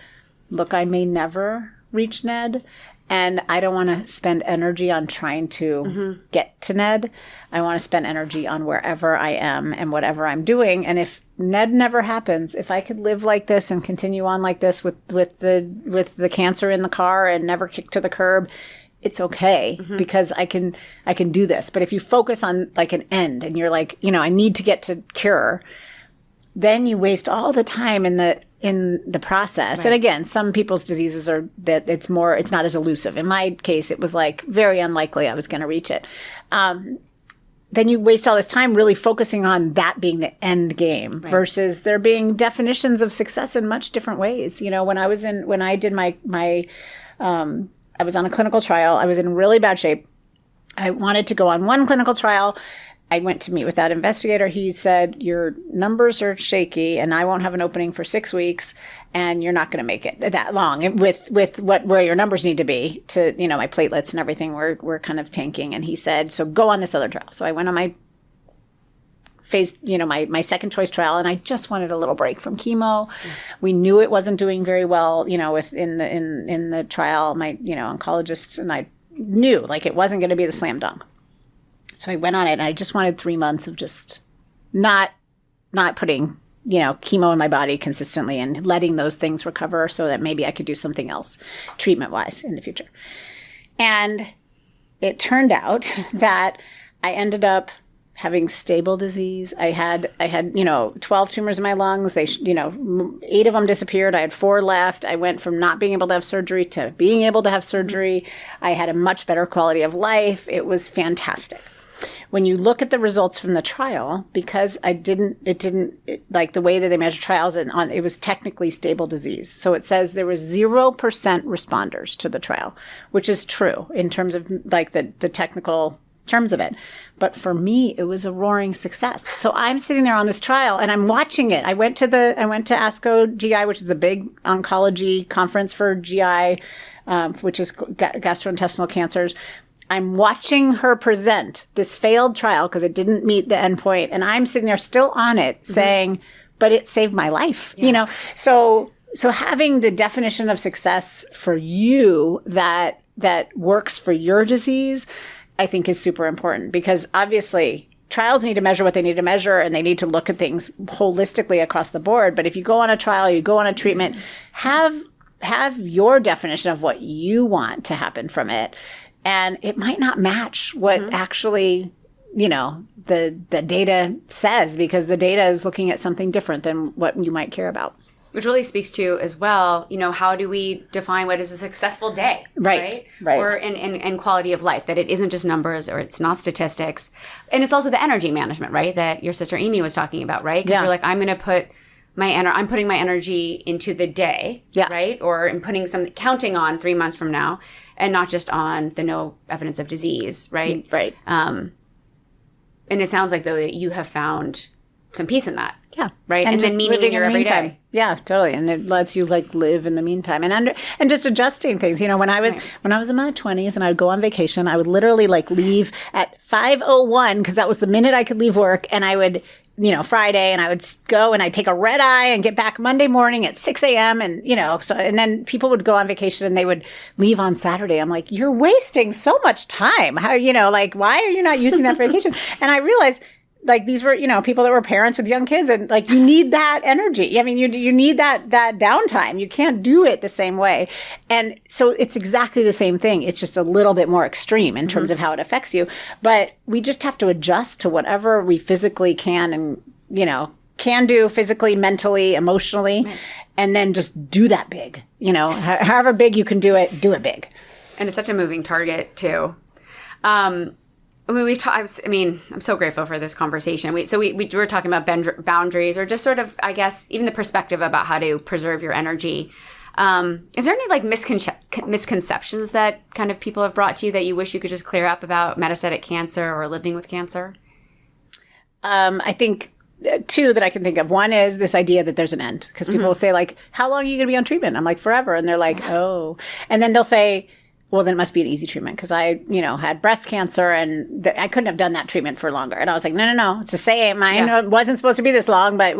look, I may never reach NED, and I don't want to spend energy on trying to get to NED. I want to spend energy on wherever I am and whatever I'm doing. And if NED never happens, if I could live like this and continue on like this with the cancer in the car and never kick to the curb, it's okay because I can do this. But if you focus on an end and you're I need to get to cure, then you waste all the time in the process. Right. And again, some people's diseases are that it's not as elusive. In my case, it was very unlikely I was going to reach it. Then you waste all this time really focusing on that being the end game versus there being definitions of success in much different ways. When I did my I was on a clinical trial. I was in really bad shape. I wanted to go on one clinical trial. I went to meet with that investigator. He said, your numbers are shaky and I won't have an opening for 6 weeks and you're not going to make it that long with where your numbers need to be to, my platelets and everything were kind of tanking. And he said, so go on this other trial. So I went on my phase, my second choice trial, and I just wanted a little break from chemo. We knew it wasn't doing very well, in the trial. My, oncologist and I knew it wasn't going to be the slam dunk. So I went on it, and I just wanted 3 months of just not putting, chemo in my body consistently and letting those things recover so that maybe I could do something else treatment-wise in the future. And it turned out that I ended up having stable disease. I had 12 tumors in my lungs. They 8 of them disappeared. I had 4 left. I went from not being able to have surgery to being able to have surgery. I had a much better quality of life. It was fantastic. When you look at the results from the trial, because the way that they measure trials, it was technically stable disease. So it says there was 0% responders to the trial, which is true in terms of the technical terms of it. But for me, it was a roaring success. So I'm sitting there on this trial and I'm watching it. I went to ASCO GI, which is the big oncology conference for GI, which is gastrointestinal cancers. I'm watching her present this failed trial because it didn't meet the endpoint. And I'm sitting there still on it saying, but it saved my life, So having the definition of success for you that works for your disease, I think is super important because obviously trials need to measure what they need to measure, and they need to look at things holistically across the board. But if you go on a trial, you go on a treatment, have your definition of what you want to happen from it. And it might not match what actually, the data says, because the data is looking at something different than what you might care about. Which really speaks to as well, how do we define what is a successful day? Right. Or in quality of life, that it isn't just numbers or it's not statistics. And it's also the energy management, right? That your sister Amy was talking about, right? Because you're like, I'm putting my energy into the day, right? Or I'm counting on 3 months from now, and not just on the no evidence of disease, right? Right. And it sounds like, though, that you have found some peace in that. Yeah. Right. And then meaning in your everyday. Yeah, totally. And it lets you live in the meantime and just adjusting things. When I was in my 20s and I would go on vacation, I would literally leave at 5:01 because that was the minute I could leave work. And I would, Friday, and I would go and I'd take a red eye and get back Monday morning at 6 a.m. And, and then people would go on vacation and they would leave on Saturday. I'm like, you're wasting so much time. How, why are you not using that for vacation? And I realized, these were, people that were parents with young kids, and you need that energy. I mean, you need that downtime. You can't do it the same way. And so it's exactly the same thing. It's just a little bit more extreme in terms of how it affects you. But we just have to adjust to whatever we physically can and, can do physically, mentally, emotionally, and then just do that big. However big you can do it big. And it's such a moving target too. I'm so grateful for this conversation. We were talking about boundaries, or just sort of, I guess, even the perspective about how to preserve your energy. Is there any misconceptions that kind of people have brought to you that you wish you could just clear up about metastatic cancer or living with cancer? I think two that I can think of. One is this idea that there's an end, because people will say how long are you going to be on treatment? I'm like, forever. And they're like, oh. And then they'll say, well, then it must be an easy treatment because I, had breast cancer and I couldn't have done that treatment for longer. And I was like, no, it's the same. I know it wasn't supposed to be this long, but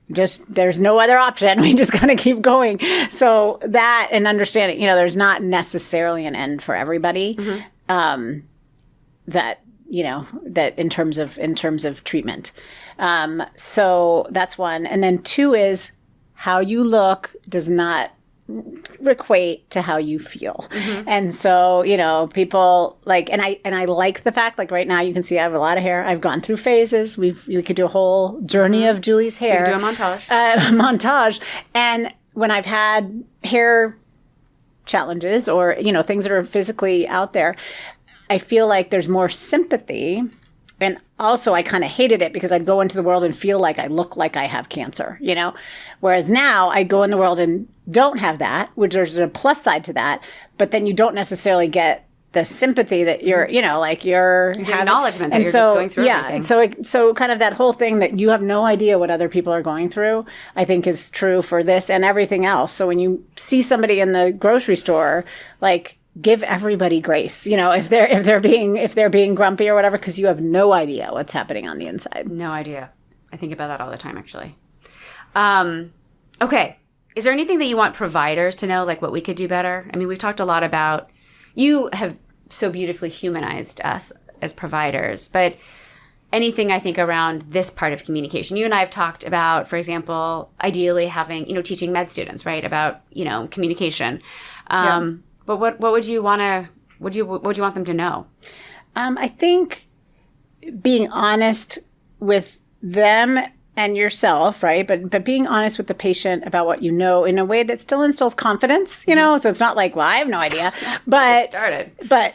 there's no other option. We just got to keep going. So that, and understanding, there's not necessarily an end for everybody. That in terms of treatment. So that's one. And then two is how you look does not equate to how you feel. And so, people and I like the fact, right now you can see I have a lot of hair. I've gone through phases. We could do a whole journey of Julie's hair. We could do a montage. And when I've had hair challenges or, things that are physically out there, I feel like there's more sympathy. And also, I kind of hated it because I'd go into the world and feel like I look like I have cancer, Whereas now I go in the world and don't have that, which there's a plus side to that. But then you don't necessarily get the sympathy that you're, you're having. Acknowledgement that you're just going through everything. And so kind of that whole thing that you have no idea what other people are going through, I think is true for this and everything else. So when you see somebody in the grocery store, give everybody grace, if they're being grumpy or whatever, because you have no idea what's happening on the inside. No idea. I think about that all the time, actually. Okay. Is there anything that you want providers to know, what we could do better? I mean, we've talked a lot about, you have so beautifully humanized us as providers, but anything I think around this part of communication. You and I have talked about, for example, ideally having, teaching med students, right, about, communication. But what would you want them to know? I think being honest with them and yourself, right? But being honest with the patient about what you know in a way that still instills confidence, So it's not like, well, I have no idea, but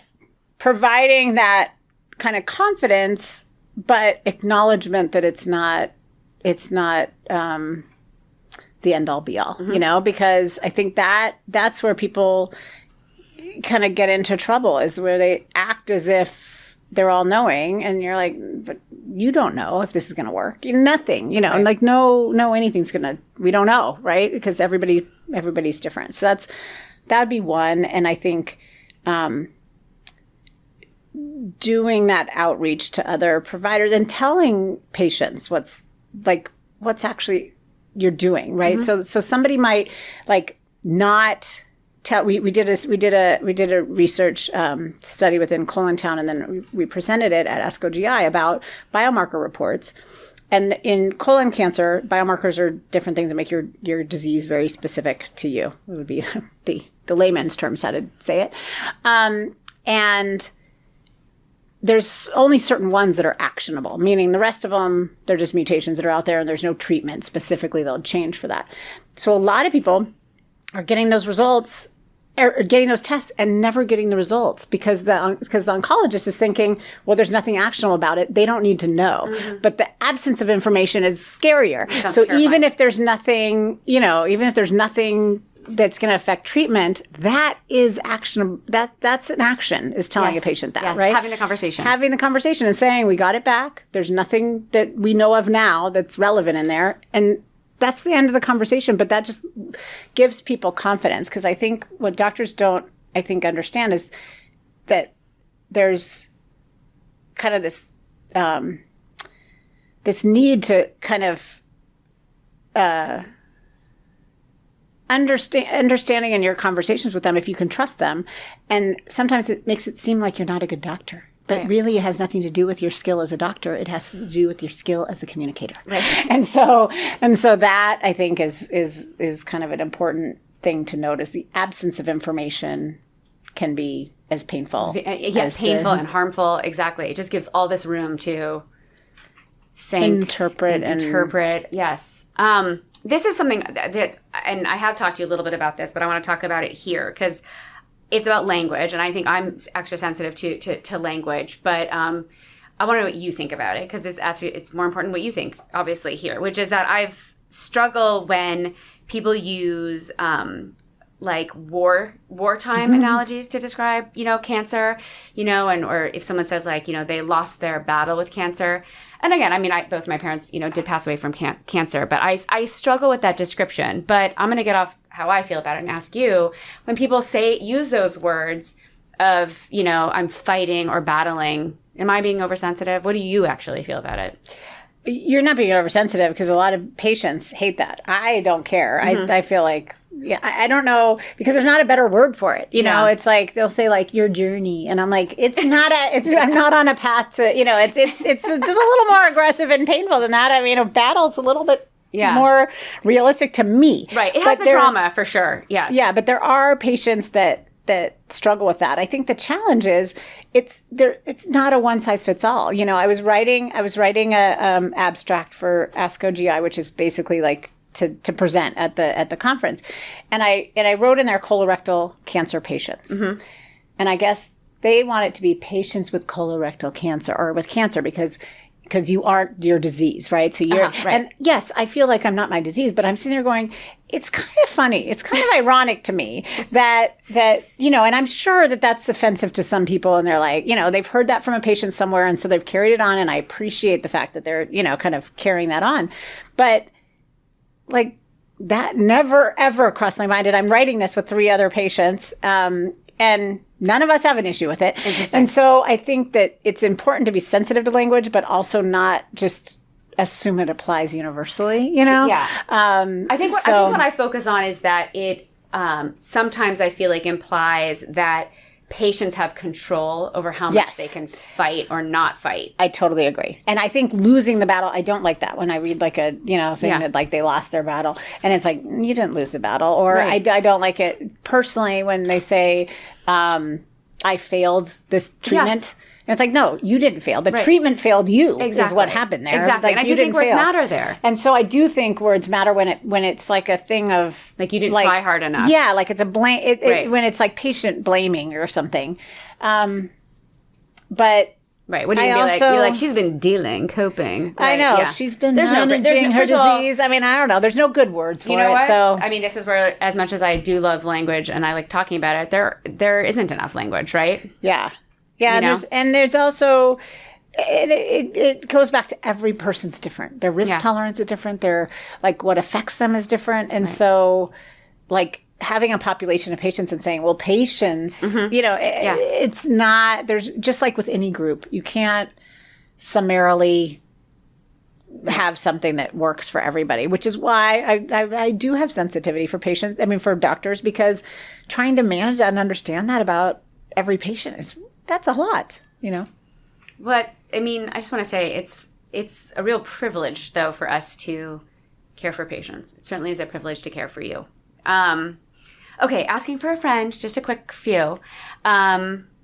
providing that kind of confidence, but acknowledgement that it's not the end all be all, because I think that's where people kind of get into trouble, is where they act as if they're all knowing, and you're like, but you don't know if this is going to work. Nothing, right. And no, anything's going to, we don't know, right? Because everybody's different. So that'd be one. And I think, doing that outreach to other providers and telling patients what's actually you're doing, right? So somebody might not we did a research study within Colontown, and then we presented it at ASCO GI about biomarker reports. And in colon cancer, biomarkers are different things that make your disease very specific to you. It would be the layman's terms how to say it. And there's only certain ones that are actionable, meaning the rest of them, they're just mutations that are out there and there's no treatment specifically that'll change for that. So a lot of people are getting those results, or getting those tests and never getting the results because the oncologist is thinking, well, there's nothing actionable about it. They don't need to know. Mm-hmm. But the absence of information is scarier. So terrifying. Even if there's nothing, that's going to affect treatment, that is action. That's an action, is telling a patient that, right? Having the conversation and saying, we got it back. There's nothing that we know of now that's relevant in there. And that's the end of the conversation. But that just gives people confidence. Because I think what doctors don't, understand is that there's kind of this, this need to kind of, understanding in your conversations with them if you can trust them. And sometimes it makes it seem like you're not a good doctor. But really it has nothing to do with your skill as a doctor. It has to do with your skill as a communicator. Right. And so that I think is kind of an important thing to notice. The absence of information can be as painful. Painful and harmful. Exactly. It just gives all this room to think, interpret. Yes. This is something that, and I have talked to you a little bit about this, but I want to talk about it here because it's about language, and I think I'm extra sensitive to language. But I want to know what you think about it because it's more important what you think, obviously, here, which is that I've struggled when people use like wartime analogies to describe, cancer, or if someone says like, they lost their battle with cancer. And again, I mean, both my parents, did pass away from cancer, but I struggle with that description. But I'm going to get off how I feel about it and ask you, when people use those words of, I'm fighting or battling, am I being oversensitive? What do you actually feel about it? You're not being oversensitive because a lot of patients hate that. I don't care. Mm-hmm. I feel like, I don't know, because there's not a better word for it. It's like, they'll say like your journey. And I'm like, I'm not on a path to, it's just a little more aggressive and painful than that. I mean, a battle's a little bit more realistic to me. Right. It has the drama for sure. Yes. Yeah. But there are patients that struggle with that. I think the challenge is it's not a one size fits all. I was writing a abstract for ASCO GI, which is basically like to present at the conference. And I wrote in there colorectal cancer patients. Mm-hmm. And I guess they want it to be patients with colorectal cancer or with cancer because you aren't your disease, right? So you're, right. And yes, I feel like I'm not my disease, but I'm sitting there going, it's kind of funny. It's kind of ironic to me that, and I'm sure that that's offensive to some people. And they're like, they've heard that from a patient somewhere. And so they've carried it on. And I appreciate the fact that they're, kind of carrying that on. But like that never, ever crossed my mind. And I'm writing this with 3 other patients. And none of us have an issue with it. And so I think that it's important to be sensitive to language, but also not just assume it applies universally, Yeah. I think what I focus on is that it sometimes I feel like implies that patients have control over how much they can fight or not fight. I totally agree. And I think losing the battle, I don't like that when I read like a, thing that like they lost their battle. And it's like, you didn't lose the battle. Or right. I don't like it personally when they say, I failed this treatment. Yes. And it's like, no, you didn't fail. The treatment failed you is what happened there. Exactly. Like, and I do think words matter there. And so I do think words matter when it's like a thing of... Like you didn't try hard enough. Yeah, like it's a blame... when it's like patient blaming or something. But... Right. What do you be like? You're like, she's been coping. Right? I know. Yeah. She's been managing her disease. I mean, I don't know. There's no good words for it. So I mean, this is where, as much as I do love language and I like talking about it, there isn't enough language, right? Yeah. Yeah. And there's also, it goes back to every person's different. Their risk tolerance is different. Their, like, what affects them is different. And so, like, having a population of patients and saying, well, patients, it's not, there's just like with any group, you can't summarily have something that works for everybody, which is why I do have sensitivity for patients. I mean, for doctors, because trying to manage that and understand that about every patient that's a lot, But I mean, I just want to say it's a real privilege, though, for us to care for patients. It certainly is a privilege to care for you. Okay, asking for a friend, just a quick few.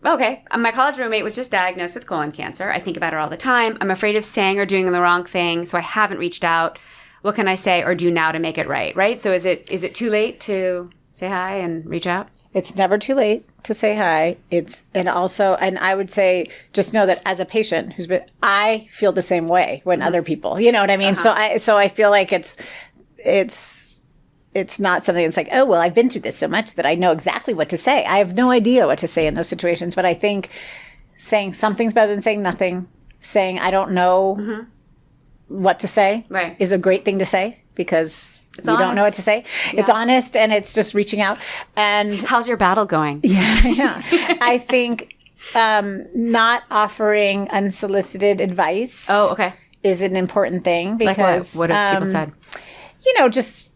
Okay, my college roommate was just diagnosed with colon cancer. I think about her all the time. I'm afraid of saying or doing the wrong thing, so I haven't reached out. What can I say or do now to make it right? So is it too late to say hi and reach out? It's never too late to say hi. And I would say, just know that as a patient I feel the same way when other people, you know what I mean? So I feel like it's not something that's like, oh, well, I've been through this so much that I know exactly what to say. I have no idea what to say in those situations. But I think saying something's better than saying nothing. Saying I don't know what to say is a great thing to say, because you don't know what to say. Yeah. It's honest, and it's just reaching out. And how's your battle going? Yeah. I think not offering unsolicited advice is an important thing, because what have people said? Just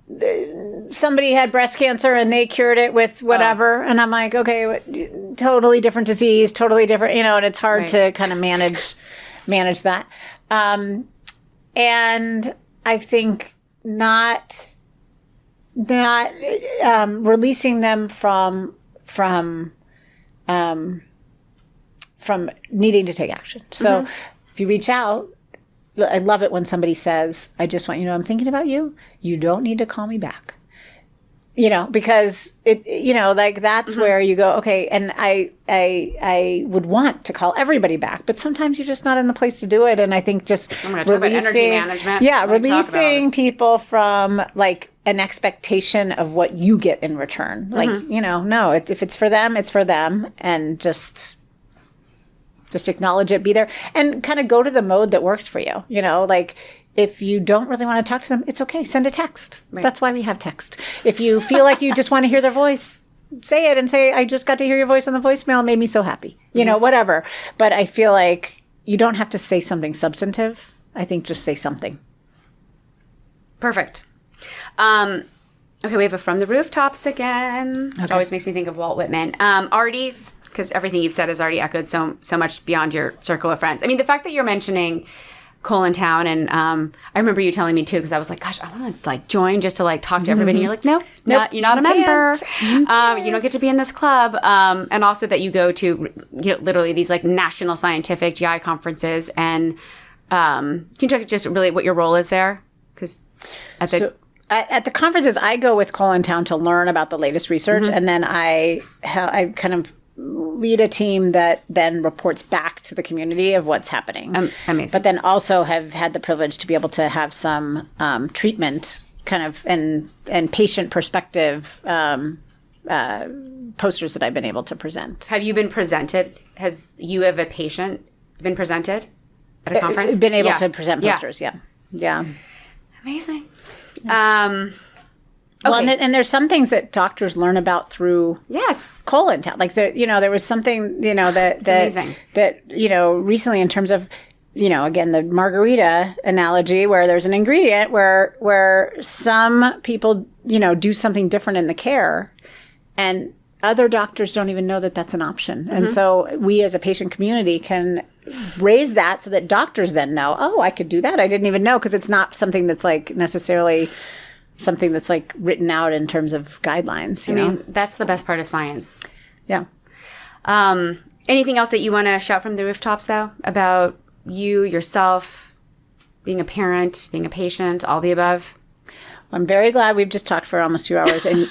somebody had breast cancer and they cured it with whatever. And I'm like, okay, totally different disease, totally different, and it's hard to kind of manage that. And I think not releasing them from needing to take action. So if you reach out, I love it when somebody says, I just want you to know I'm thinking about you. You don't need to call me back. Because that's where you go, okay. And I would want to call everybody back, but sometimes you're just not in the place to do it. And I think just energy management. Yeah. Releasing people from like an expectation of what you get in return. Like, no, if it's for them, it's for them. And just acknowledge it, be there, and kind of go to the mode that works for you. Like if you don't really want to talk to them, it's okay. Send a text. Right. That's why we have text. If you feel like you just want to hear their voice, say it and say, I just got to hear your voice on the voicemail. It made me so happy. Whatever. But I feel like you don't have to say something substantive. I think just say something. Perfect. Okay, we have a From the Rooftops again, which always makes me think of Walt Whitman. Artie's, because everything you've said has already echoed so much beyond your circle of friends. I mean, the fact that you're mentioning Colontown, and I remember you telling me too, because I was like, gosh, I want to join just to talk to everybody. And you're like, nope, you're not a member. You don't get to be in this club. And also that you go to literally these national scientific GI conferences. And can you talk just really what your role is there? Because at the conferences, I go with Colontown to learn about the latest research, and then I kind of lead a team that then reports back to the community of what's happening. Amazing. But then also have had the privilege to be able to have some treatment kind of and patient perspective posters that I've been able to present. Have you been presented? Has you have a patient been presented at a conference? Been able to present posters, yeah. Amazing. Well, and there's some things that doctors learn about through Colontown. Like there was something that recently in terms of again the margarita analogy, where there's an ingredient where some people do something different in the care, and other doctors don't even know that that's an option. And so we as a patient community can raise that so that doctors then know, oh, I could do that. I didn't even know, because it's not something that's necessarily something that's written out in terms of guidelines. I mean, that's the best part of science. Yeah. Anything else that you want to shout from the rooftops, though, about you, yourself, being a parent, being a patient, all the above? I'm very glad we've just talked for almost 2 hours, and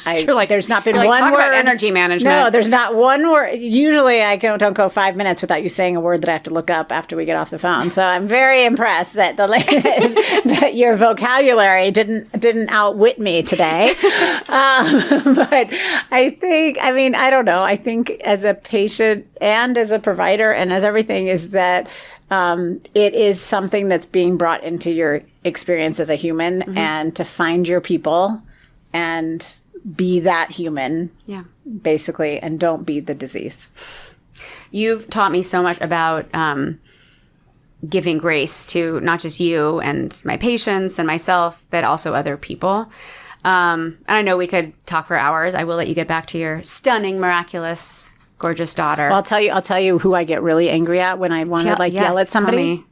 there's not been one talk word. About energy management. No, there's not one word. Usually, I don't go 5 minutes without you saying a word that I have to look up after we get off the phone. So I'm very impressed that that your vocabulary didn't outwit me today. But I think, I don't know. I think as a patient and as a provider and as everything is that. It is something that's being brought into your experience as a human, and to find your people and be that human, basically, and don't be the disease. You've taught me so much about giving grace to not just you and my patients and myself, but also other people. And I know we could talk for hours. I will let you get back to your stunning, miraculous, gorgeous daughter. Well, I'll tell you who I get really angry at when I want to yell at somebody.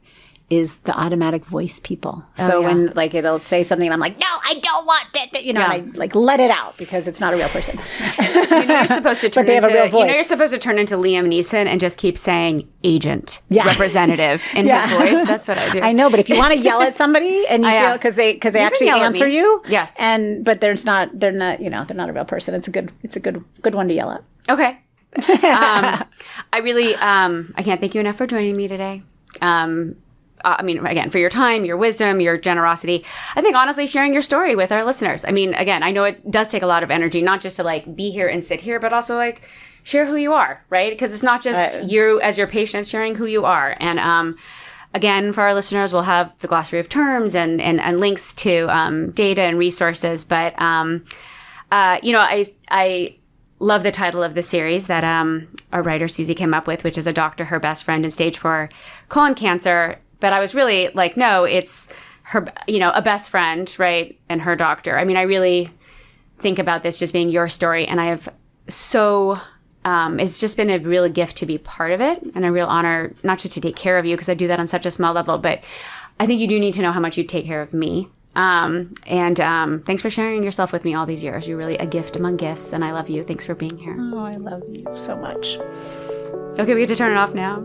Is the automatic voice people. So when like it'll say something and I'm like, no, I don't want that, and I like let it out because it's not a real person. You're supposed to turn you're supposed to turn into Liam Neeson and just keep saying agent, representative in his voice. That's what I do. I know, but if you want to yell at somebody and you feel because they actually answer you, yes, but they're not they're not a real person. It's a good one to yell at. Okay. I really I can't thank you enough for joining me today. I mean, again, for your time, your wisdom, your generosity. I think, honestly, sharing your story with our listeners. I mean, again, I know it does take a lot of energy, not just to, like, be here and sit here, but also, like, share who you are, right? Because it's not just you as your patient sharing who you are. And, again, for our listeners, we'll have the glossary of terms and links to data and resources. But, I love the title of the series that our writer, Susie, came up with, which is A Doctor, Her Best Friend in Stage 4 Colon Cancer. But I was really like, no, it's her, a best friend, right? And her doctor. I mean, I really think about this just being your story. And I have it's just been a real gift to be part of it and a real honor, not just to take care of you, because I do that on such a small level, but I think you do need to know how much you take care of me. Thanks for sharing yourself with me all these years. You're really a gift among gifts. And I love you. Thanks for being here. Oh, I love you so much. Okay, we get to turn it off now.